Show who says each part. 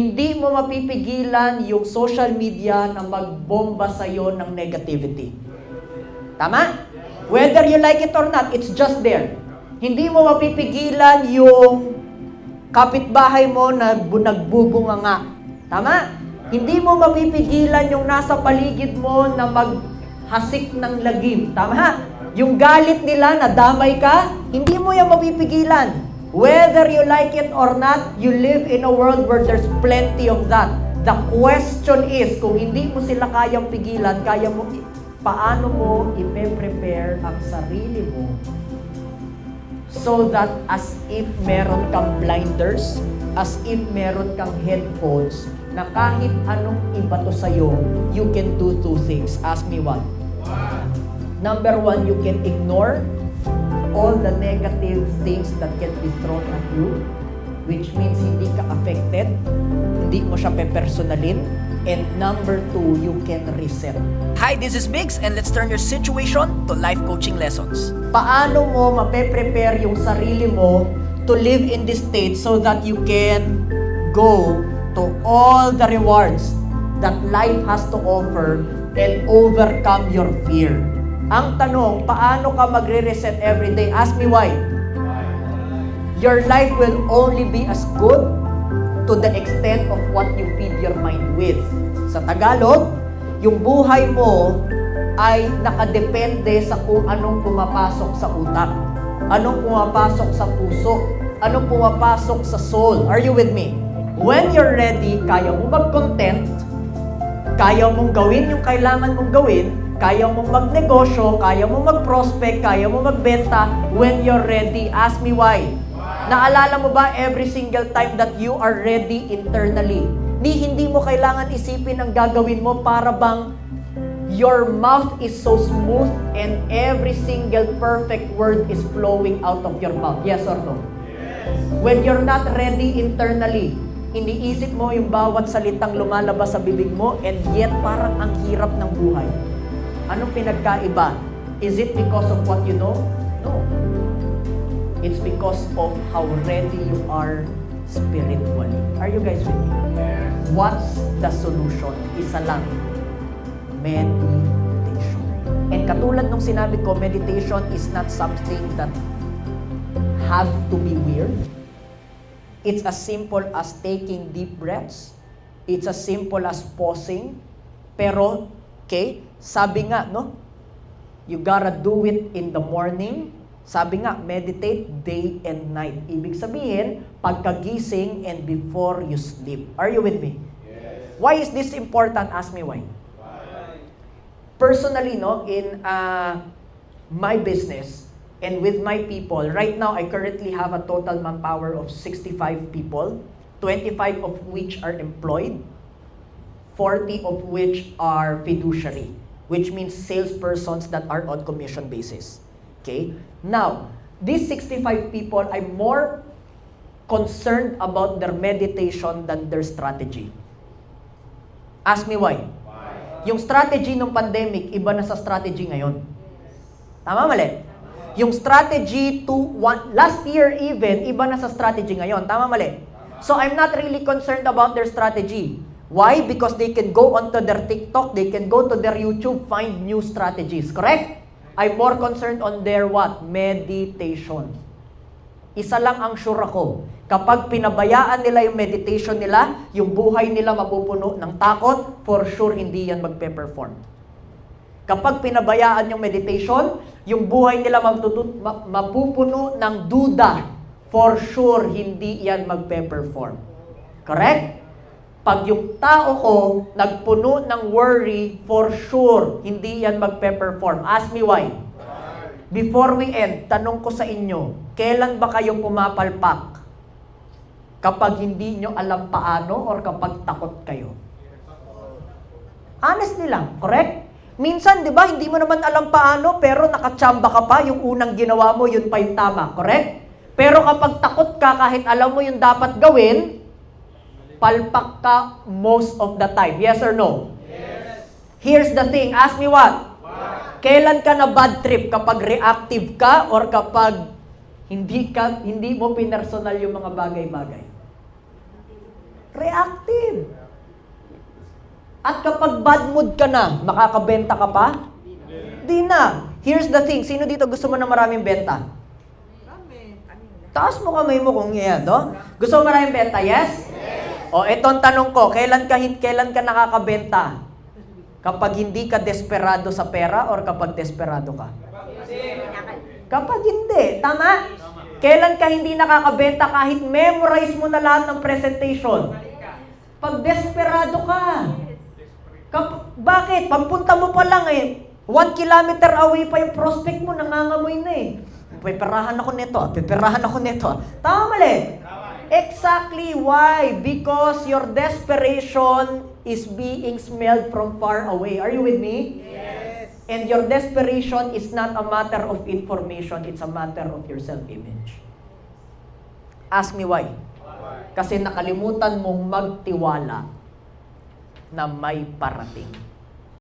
Speaker 1: Hindi mo mapipigilan yung social media na magbomba sa'yo ng negativity. Tama? Whether you like it or not, it's just there. Hindi mo mapipigilan yung kapitbahay mo na nagbubunganga. Tama? Hindi mo mapipigilan yung nasa paligid mo na maghasik ng lagim. Tama? Yung galit nila na damay ka, hindi mo yan mapipigilan. Whether you like it or not, you live in a world where there's plenty of that. The question is, kung hindi mo sila kayang pigilan, paano mo i-prepare ang sarili mo so that as if meron kang blinders, as if meron kang headphones, na kahit anong ibato sa'yo, you can do two things. Ask me what? Number one, you can ignore all the negative things that can be thrown at you, which means hindi ka affected, hindi mo siya pepersonalin, and number two, you can reset.
Speaker 2: Hi, this is Biggs, and let's turn your situation to life coaching lessons.
Speaker 1: Paano mo mape-prepare yung sarili mo to live in this state so that you can go to all the rewards that life has to offer and overcome your fear? Ang tanong, paano ka magre-reset every day? Ask me why. Your life will only be as good to the extent of what you feed your mind with. Sa Tagalog, yung buhay mo ay nakadepende sa kung anong pumapasok sa utak, anong pumapasok sa puso, anong pumapasok sa soul. Are you with me? When you're ready, kaya mo mag-content, kaya mong gawin yung kailangan mong gawin, kaya mong magnegosyo, kaya mong mag-prospect, kaya mong magbenta. When you're ready, ask me why. Naalala mo ba every single time that you are ready internally? Hindi mo kailangan isipin ang gagawin mo para bang your mouth is so smooth and every single perfect word is flowing out of your mouth. Yes or no? Yes. When you're not ready internally, iniisip mo yung bawat salitang lumalabas sa bibig mo and yet parang ang hirap ng buhay. Anong pinagkaiba? Is it because of what you know? No. It's because of how ready you are spiritually. Are you guys with me? Yes. What's the solution? Isa lang. Meditation. And katulad nung sinabi ko, meditation is not something that have to be weird. It's as simple as taking deep breaths. It's as simple as pausing. Pero, okay, sabi nga, no? You gotta do it in the morning. Sabi nga, meditate day and night. Ibig sabihin, pagkagising and before you sleep. Are you with me? Yes. Why is this important? Ask me why. Personally, no, in my business and with my people, right now, I currently have a total manpower of 65 people, 25 of which are employed, 40 of which are fiduciary, which means salespersons that are on commission basis. Okay? Now, these 65 people, I'm more concerned about their meditation than their strategy. Ask me why. Yung strategy ng pandemic, iba na sa strategy ngayon. Tama, mali? Yung strategy last year even, iba na sa strategy ngayon. Tama, mali? So I'm not really concerned about their strategy. Why? Because they can go onto their TikTok, they can go to their YouTube, find new strategies. Correct? I'm more concerned on their what? Meditation. Isa lang ang sure ako. Kapag pinabayaan nila yung meditation nila, yung buhay nila mapupuno ng takot, for sure hindi yan magpe-perform. Kapag pinabayaan yung meditation, yung buhay nila mapupuno ng duda, for sure hindi yan magpe-perform. Correct? Pag yung tao ko nagpuno ng worry, for sure hindi yan magpe-perform. Ask me why. Before we end, tanong ko sa inyo, kailan ba kayo pumapalpak? Kapag hindi nyo alam paano or kapag takot kayo? Honestly lang, correct? Minsan, di ba, hindi mo naman alam paano, pero nakatsamba ka pa, yung unang ginawa mo, yun pa yung tama, correct? Pero kapag takot ka, kahit alam mo yung dapat gawin, palpak ka most of the time. Yes or no? Yes. Here's the thing, ask me what? Kailan ka na bad trip? Kapag reactive ka or kapag hindi mo pinersonal yung mga bagay-bagay? Reactive. At kapag bad mood ka na, makakabenta ka pa? Di na. Here's the thing. Sino dito gusto mo na maraming benta? Taas mo kamay mo kung yan, no? Gusto mo maraming benta? Yes? O, etong tanong ko, kailan ka nakakabenta? Kapag hindi ka desperado sa pera or kapag desperado ka? Kapag hindi. Tama? Kailan ka hindi nakakabenta kahit memorize mo na lahat ng presentation? Pag desperado ka. Bakit? Pagpunta mo pa lang 1 kilometer away pa yung prospect mo, nangangamoy na Piperahan ako nito. Tama mali? Exactly why? Because your desperation is being smelled from far away. Are you with me?
Speaker 3: Yes.
Speaker 1: And your desperation is not a matter of information, it's a matter of your self-image. Ask me why? Kasi nakalimutan mong magtiwala na may parating.